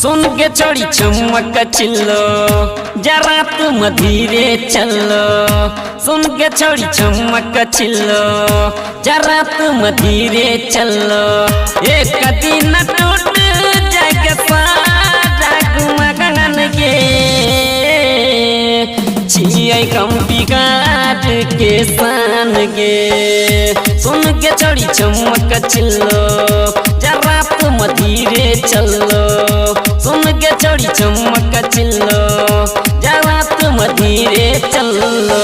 सुन के चोरी चमक चिल्लो जरा तुम धीरे चलो। सुन के चोरी चमक चिल्लो जरा तुम धीरे चलो। एक दिन टूट जाएगा सारा गुमगन के छिए कम बिगाड़ के सान गे। सुन के चोरी चमक चिल्लो जरा तुम धीरे चलो। सुन के चोरी चमक चिल्लो जरा तुम धीरे चलो।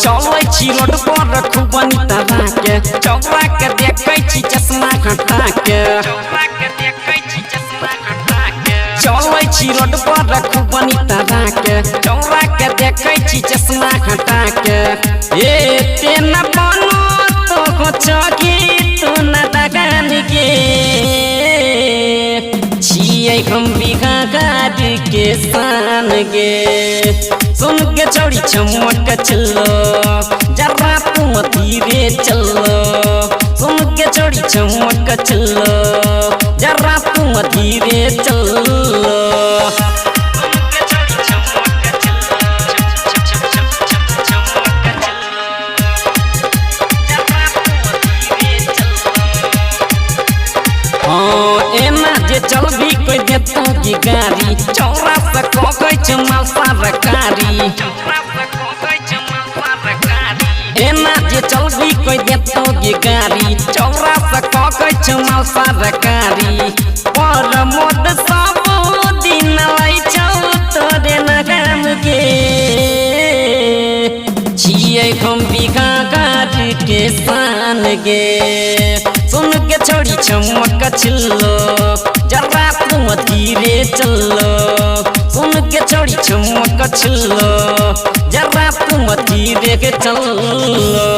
चलै छी रोड पर खूब तरह के चौरा के देखै छी चश्मा हटा के। चलै छी रोड पर खूब तरह के चौरा के देखै छी चश्मा हटा के। ए तेना बनो तो हो चौकी तू न दगान गे छिए हम बिघा गाड़ी के सान गे। सुन के चोरी चमक चलो जरा तुम धीरे चलो। सुन के चोरी चमक चलो जरा तुम धीरे चलो। एना जे चल भी कोई देता की गाड़ी चौरा से कोई चमाल सरकारी। एना जे चल भी कोई देता की गाड़ी चौरा से कोई चमाल सरकारी। पर मोद सब दिन लाई चल तोरे नगम के छिए हम बिघा गाड़ी के सान गे। सुन के चोरी चमक चिल्लो जरा तुम धीरे चलो। सुन के चोरी चमक चिल्लो जरा तुम धीरे चलो।